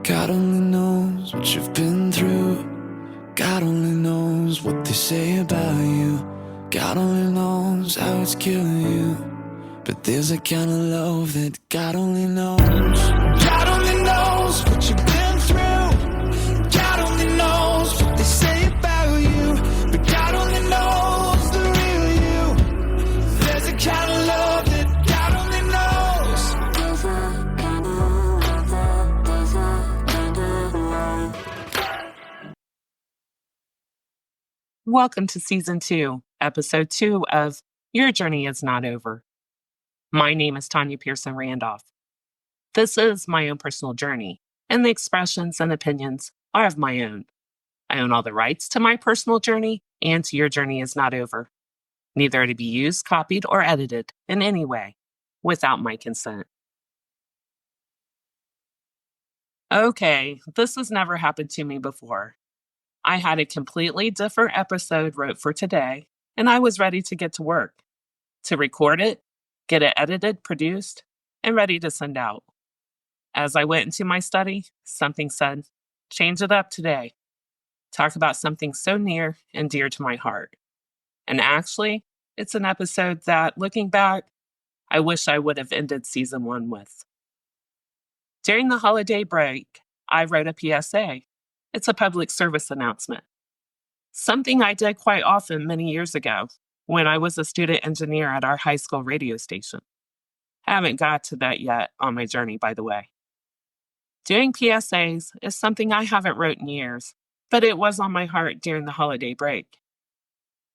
God only knows what you've been through. God only knows what they say about you. God only knows how it's killing you. But there's a kind of love that God only knows. God only knows what you've been through. God only knows what they say about you. But God only knows the real you. There's a kind of love that God only knows. Welcome to Season 2, Episode 2 of Your Journey is Not Over. My name is Tanya Pearson Randolph. This is my own personal journey, and the expressions and opinions are of my own. I own all the rights to my personal journey and to Your Journey is Not Over. Neither are to be used, copied, or edited in any way without my consent. Okay, this has never happened to me before. I had a completely different episode wrote for today, and I was ready to get to work, to record it, get it edited, produced, and ready to send out. As I went into my study, something said, change it up today. Talk about something so near and dear to my heart. And actually, it's an episode that, looking back, I wish I would have ended Season 1 with. During the holiday break, I wrote a PSA. It's a public service announcement. Something I did quite often many years ago when I was a student engineer at our high school radio station. I haven't got to that yet on my journey, by the way. Doing PSAs is something I haven't wrote in years, but it was on my heart during the holiday break.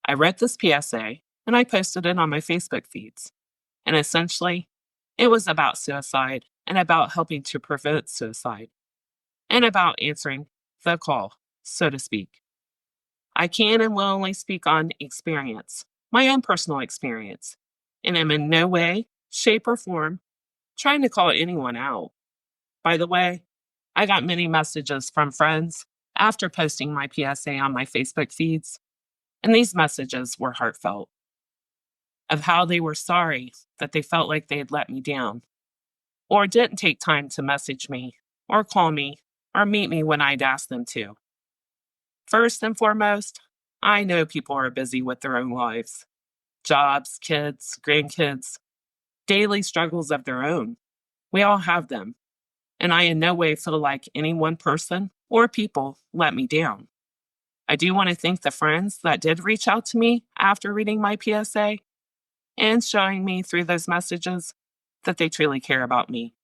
I wrote this PSA and I posted it on my Facebook feeds. And essentially, it was about suicide and about helping to prevent suicide and about answering the call, so to speak. I can and will only speak on experience, my own personal experience, and am in no way, shape, or form trying to call anyone out. By the way, I got many messages from friends after posting my PSA on my Facebook feeds, and these messages were heartfelt, of how they were sorry that they felt like they had let me down, or didn't take time to message me, or call me, or meet me when I'd asked them to. First and foremost, I know people are busy with their own lives. Jobs, kids, grandkids, daily struggles of their own. We all have them. And I in no way feel like any one person or people let me down. I do want to thank the friends that did reach out to me after reading my PSA and showing me through those messages that they truly care about me.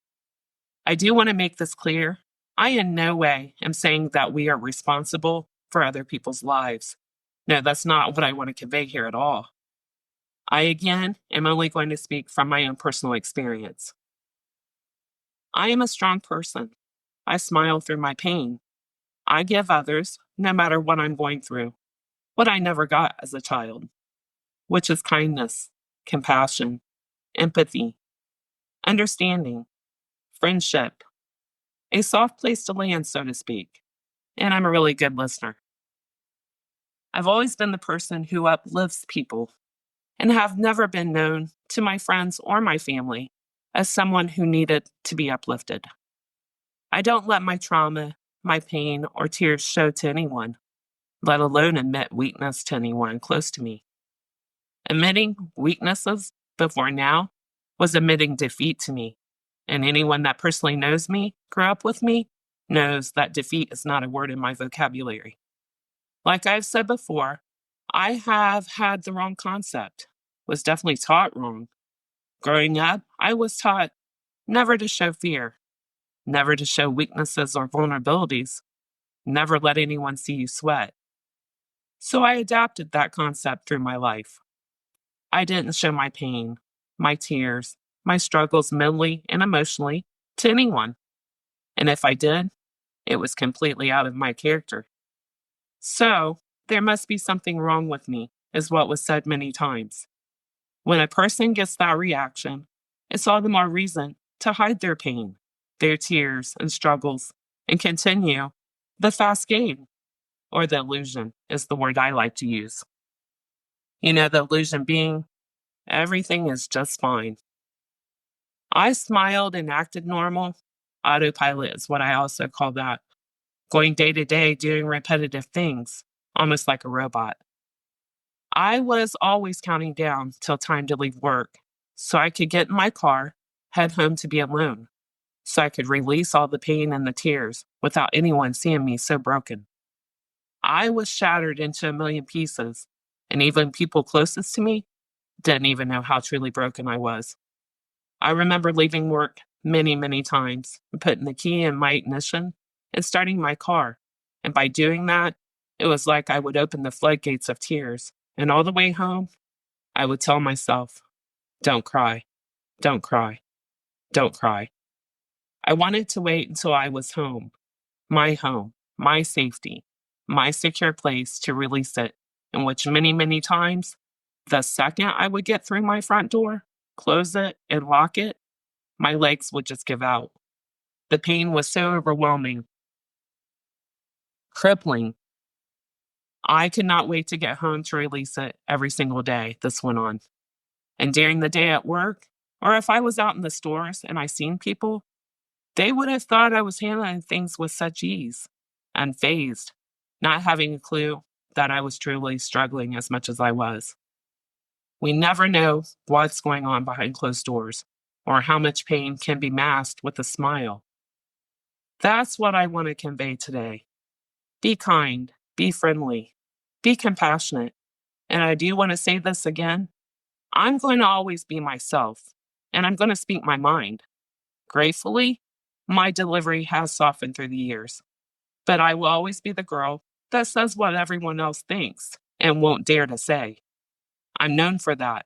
I do want to make this clear. I in no way am saying that we are responsible for other people's lives. No, that's not what I want to convey here at all. I, again, am only going to speak from my own personal experience. I am a strong person. I smile through my pain. I give others, no matter what I'm going through, what I never got as a child, which is kindness, compassion, empathy, understanding, friendship, a soft place to land, so to speak. And I'm a really good listener. I've always been the person who uplifts people and have never been known to my friends or my family as someone who needed to be uplifted. I don't let my trauma, my pain, or tears show to anyone, let alone admit weakness to anyone close to me. Admitting weaknesses before now was admitting defeat to me, and anyone that personally knows me, grew up with me, knows that defeat is not a word in my vocabulary. Like I've said before, I have had the wrong concept, was definitely taught wrong. Growing up, I was taught never to show fear, never to show weaknesses or vulnerabilities, never let anyone see you sweat. So I adapted that concept through my life. I didn't show my pain, my tears, my struggles mentally and emotionally to anyone. And if I did, it was completely out of my character. So, there must be something wrong with me, is what was said many times. When a person gets that reaction, it's all the more reason to hide their pain, their tears and struggles, and continue the fast game, or the illusion is the word I like to use. You know, the illusion being everything is just fine. I smiled and acted normal. Autopilot is what I also call that. Going day to day, doing repetitive things, almost like a robot. I was always counting down till time to leave work so I could get in my car, head home to be alone, so I could release all the pain and the tears without anyone seeing me so broken. I was shattered into a million pieces, and even people closest to me didn't even know how truly broken I was. I remember leaving work many, many times, putting the key in my ignition and starting my car. And by doing that, it was like I would open the floodgates of tears. And all the way home, I would tell myself, don't cry, don't cry, don't cry. I wanted to wait until I was home, my safety, my secure place to release it, in which many, many times, the second I would get through my front door, close it, and lock it, my legs would just give out. The pain was so overwhelming, crippling. I could not wait to get home to release it every single day this went on. And during the day at work, or if I was out in the stores and I seen people, they would have thought I was handling things with such ease, unfazed, not having a clue that I was truly struggling as much as I was. We never know what's going on behind closed doors or how much pain can be masked with a smile. That's what I want to convey today. Be kind, be friendly, be compassionate. And I do want to say this again. I'm going to always be myself, and I'm going to speak my mind. Gratefully, my delivery has softened through the years, but I will always be the girl that says what everyone else thinks and won't dare to say. I'm known for that.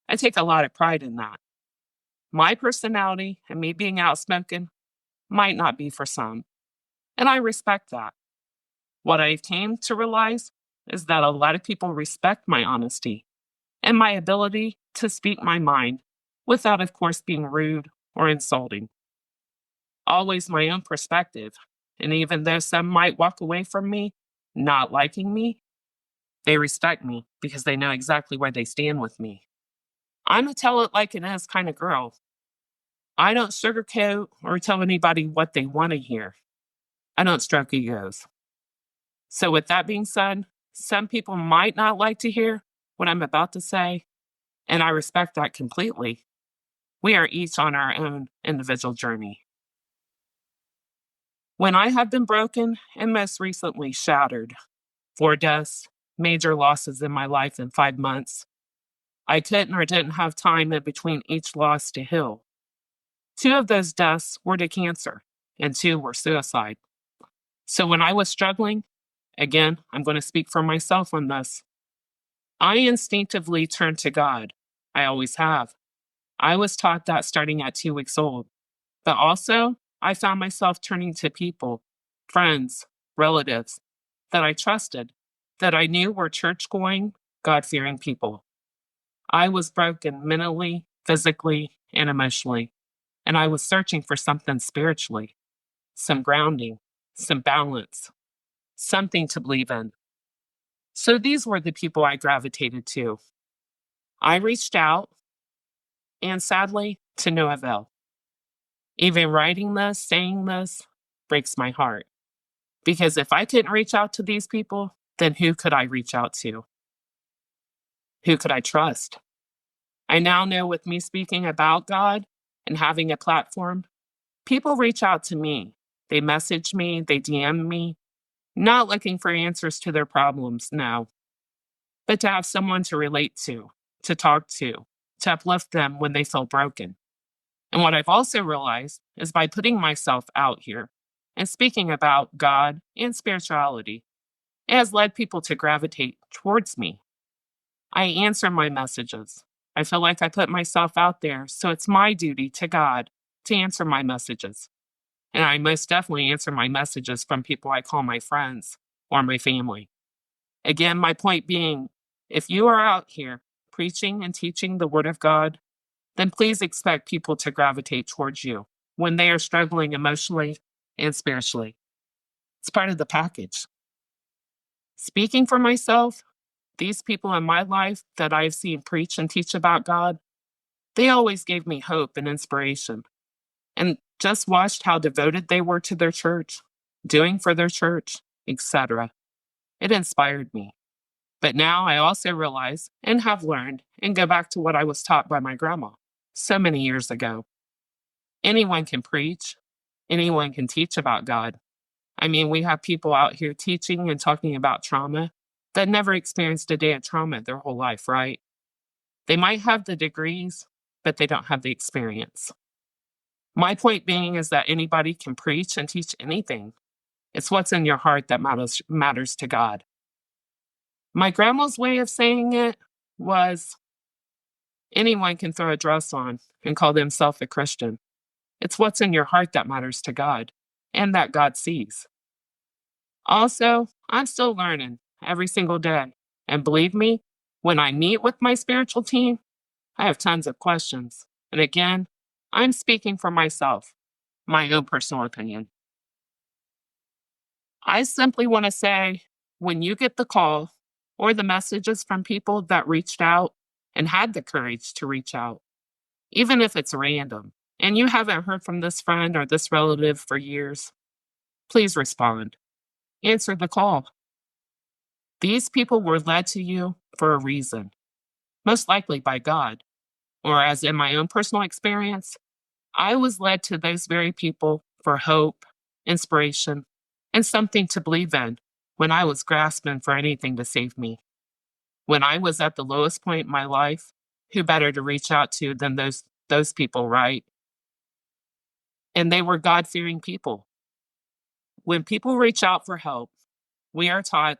I take a lot of pride in that. My personality and me being outspoken might not be for some, and I respect that. What I came to realize is that a lot of people respect my honesty and my ability to speak my mind without, of course, being rude or insulting. Always my own perspective, and even though some might walk away from me not liking me, they respect me because they know exactly where they stand with me. I'm a tell it like it is kind of girl. I don't sugarcoat or tell anybody what they want to hear. I don't stroke egos. So, with that being said, some people might not like to hear what I'm about to say, and I respect that completely. We are each on our own individual journey. When I have been broken and most recently shattered, 4 deaths, major losses in my life in 5 months, I couldn't or didn't have time in between each loss to heal. 2 of those deaths were to cancer, and 2 were suicide. So when I was struggling, again, I'm going to speak for myself on this. I instinctively turned to God. I always have. I was taught that starting at 2 weeks old. But also, I found myself turning to people, friends, relatives that I trusted, that I knew were church going, God fearing people. I was broken mentally, physically, and emotionally, and I was searching for something spiritually, some grounding, some balance, something to believe in. So these were the people I gravitated to. I reached out, and sadly, to no avail. Even writing this, saying this, breaks my heart. Because if I couldn't reach out to these people, then who could I reach out to? Who could I trust? I now know with me speaking about God and having a platform, people reach out to me. They message me, they DM me, not looking for answers to their problems, no, but to have someone to relate to talk to uplift them when they feel broken. And what I've also realized is by putting myself out here and speaking about God and spirituality, it has led people to gravitate towards me. I answer my messages. I feel like I put myself out there, so it's my duty to God to answer my messages. And I most definitely answer my messages from people I call my friends or my family. Again, my point being, if you are out here preaching and teaching the Word of God, then please expect people to gravitate towards you when they are struggling emotionally and spiritually. It's part of the package. Speaking for myself, these people in my life that I've seen preach and teach about God, they always gave me hope and inspiration. And just watched how devoted they were to their church, doing for their church, etc. It inspired me. But now I also realize and have learned and go back to what I was taught by my grandma so many years ago. Anyone can preach, anyone can teach about God. I mean, we have people out here teaching and talking about trauma that never experienced a day of trauma their whole life, right? They might have the degrees, but they don't have the experience. My point being is that anybody can preach and teach anything. It's what's in your heart that matters to God. My grandma's way of saying it was anyone can throw a dress on and call themselves a Christian. It's what's in your heart that matters to God and that God sees. Also, I'm still learning every single day. And believe me, when I meet with my spiritual team, I have tons of questions. And again, I'm speaking for myself, my own personal opinion. I simply want to say when you get the call or the messages from people that reached out and had the courage to reach out, even if it's random, and you haven't heard from this friend or this relative for years, please respond. Answer the call. These people were led to you for a reason, most likely by God, or as in my own personal experience, I was led to those very people for hope, inspiration, and something to believe in when I was grasping for anything to save me. When I was at the lowest point in my life, who better to reach out to than those people, right? And they were God-fearing people. When people reach out for help, we are taught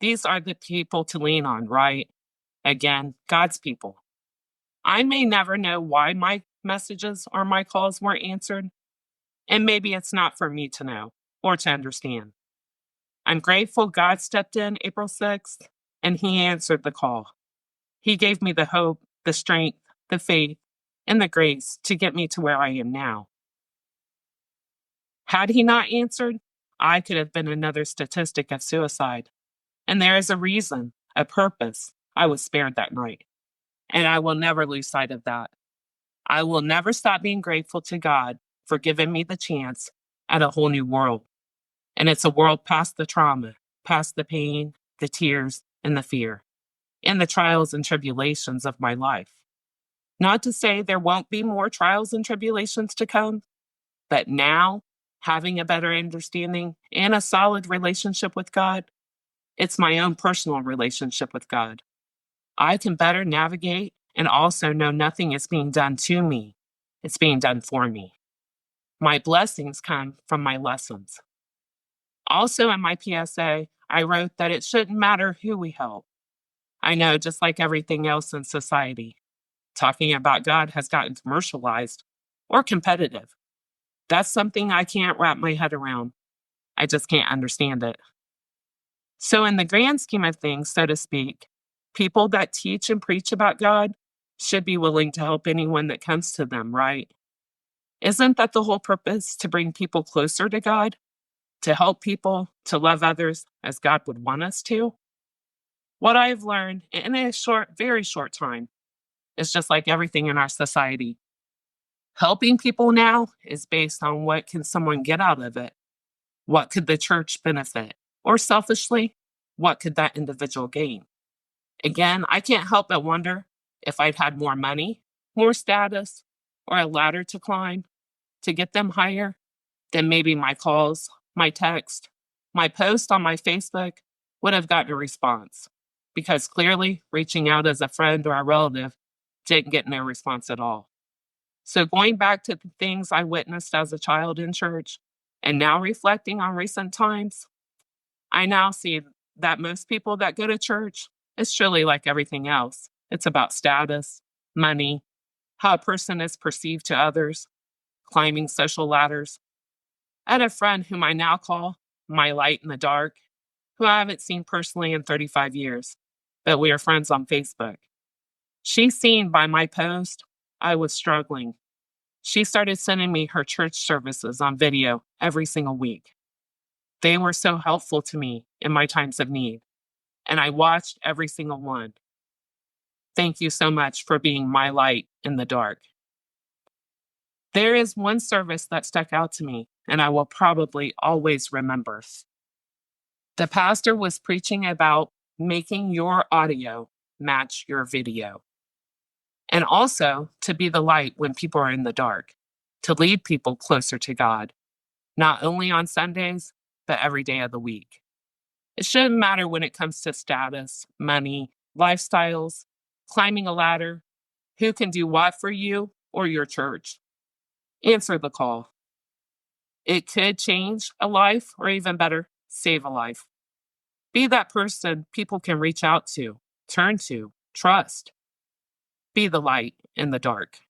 these are the people to lean on, right? Again, God's people. I may never know why my messages or my calls weren't answered, and maybe it's not for me to know or to understand. I'm grateful God stepped in April 6th and He answered the call. He gave me the hope, the strength, the faith, and the grace to get me to where I am now. Had He not answered, I could have been another statistic of suicide. And there is a reason, a purpose, I was spared that night. And I will never lose sight of that. I will never stop being grateful to God for giving me the chance at a whole new world. And it's a world past the trauma, past the pain, the tears, and the fear, and the trials and tribulations of my life. Not to say there won't be more trials and tribulations to come, but now, having a better understanding and a solid relationship with God, it's my own personal relationship with God. I can better navigate and also know nothing is being done to me. It's being done for me. My blessings come from my lessons. Also, in my PSA, I wrote that it shouldn't matter who we help. I know, just like everything else in society, talking about God has gotten commercialized or competitive. That's something I can't wrap my head around. I just can't understand it. So, in the grand scheme of things, so to speak, people that teach and preach about God should be willing to help anyone that comes to them, right? Isn't that the whole purpose, to bring people closer to God? To help people, to love others as God would want us to? What I've learned in a short, very short time is just like everything in our society. Helping people now is based on what can someone get out of it? What could the church benefit? Or selfishly, what could that individual gain? Again, I can't help but wonder if I'd had more money, more status, or a ladder to climb to get them higher, then maybe my calls, my text, my post on my Facebook would have gotten a response. Because clearly, reaching out as a friend or a relative didn't get no response at all. So, going back to the things I witnessed as a child in church and now reflecting on recent times, I now see that most people that go to church is truly like everything else. It's about status, money, how a person is perceived to others, climbing social ladders. I had a friend whom I now call my light in the dark, who I haven't seen personally in 35 years, but we are friends on Facebook. She's seen by my post I was struggling. She started sending me her church services on video every single week. They were so helpful to me in my times of need, and I watched every single one. Thank you so much for being my light in the dark. There is one service that stuck out to me, and I will probably always remember. The pastor was preaching about making your audio match your video, and also to be the light when people are in the dark, to lead people closer to God, not only on Sundays, but every day of the week. It shouldn't matter when it comes to status, money, lifestyles, climbing a ladder, who can do what for you or your church. Answer the call. It could change a life, or even better, save a life. Be that person people can reach out to, turn to, trust. Be the light in the dark.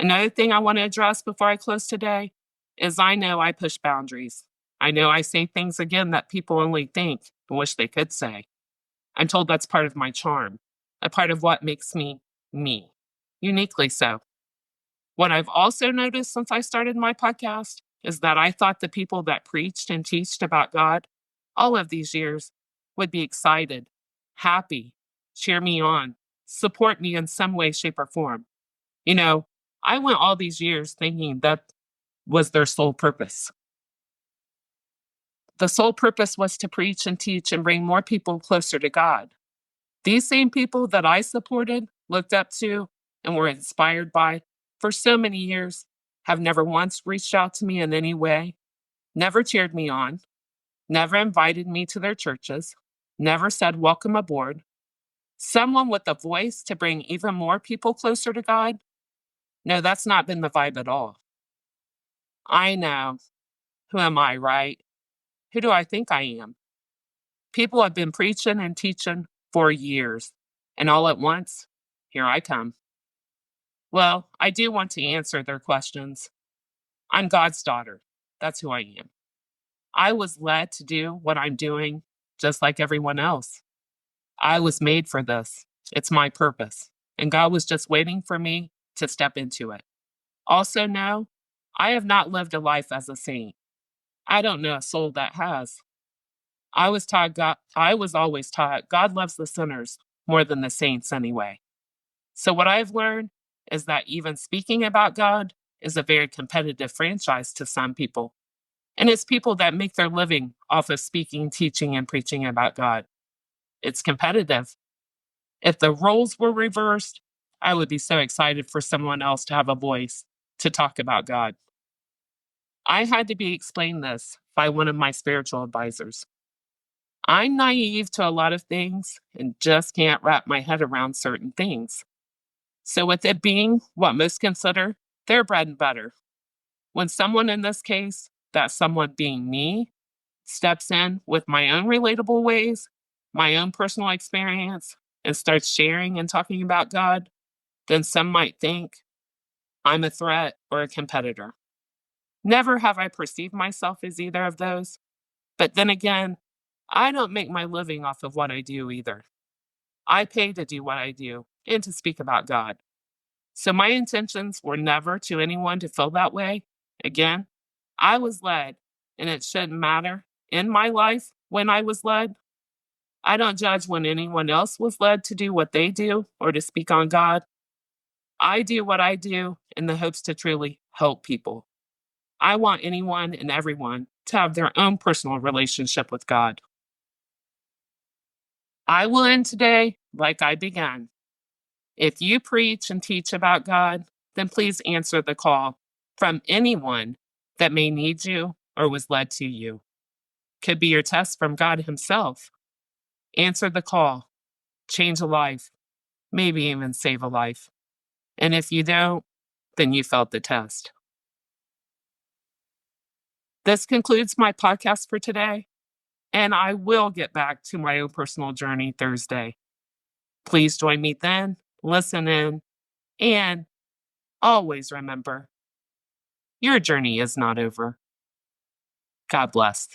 Another thing I want to address before I close today is I know I push boundaries. I know I say things again that people only think and wish they could say. I'm told that's part of my charm, a part of what makes me me, uniquely so. What I've also noticed since I started my podcast is that I thought the people that preached and teached about God all of these years would be excited, happy, cheer me on, support me in some way, shape, or form. You know, I went all these years thinking that was their sole purpose. The sole purpose was to preach and teach and bring more people closer to God. These same people that I supported, looked up to, and were inspired by for so many years have never once reached out to me in any way, never cheered me on, never invited me to their churches, never said welcome aboard. Someone with a voice to bring even more people closer to God? No, that's not been the vibe at all. I know. Who am I, right? Who do I think I am? People have been preaching and teaching for years, and all at once, here I come. Well, I do want to answer their questions. I'm God's daughter. That's who I am. I was led to do what I'm doing just like everyone else. I was made for this. It's my purpose. And God was just waiting for me to step into it. Also, know, I have not lived a life as a saint. I don't know a soul that has. I was always taught God loves the sinners more than the saints anyway. So what I've learned is that even speaking about God is a very competitive franchise to some people. And it's people that make their living off of speaking, teaching, and preaching about God. It's competitive. If the roles were reversed, I would be so excited for someone else to have a voice to talk about God. I had to be explained this by one of my spiritual advisors. I'm naive to a lot of things and just can't wrap my head around certain things. So with it being what most consider their bread and butter, when someone in this case, that someone being me, steps in with my own relatable ways, my own personal experience, and starts sharing and talking about God, then some might think I'm a threat or a competitor. Never have I perceived myself as either of those. But then again, I don't make my living off of what I do either. I pay to do what I do and to speak about God. So my intentions were never to anyone to feel that way. Again, I was led, and it shouldn't matter in my life when I was led. I don't judge when anyone else was led to do what they do or to speak on God. I do what I do in the hopes to truly help people. I want anyone and everyone to have their own personal relationship with God. I will end today like I began. If you preach and teach about God, then please answer the call from anyone that may need you or was led to you. Could be your test from God Himself. Answer the call, change a life, maybe even save a life. And if you don't, then you failed the test. This concludes my podcast for today, and I will get back to my own personal journey Thursday. Please join me then, listen in, and always remember, your journey is not over. God bless.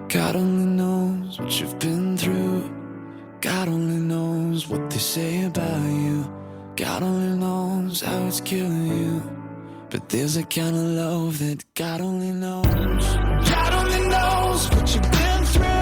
God only knows what you've been through. God only knows what they say about you. God only knows how it's killing you. But there's a kind of love that God only knows. God only knows what you've been through.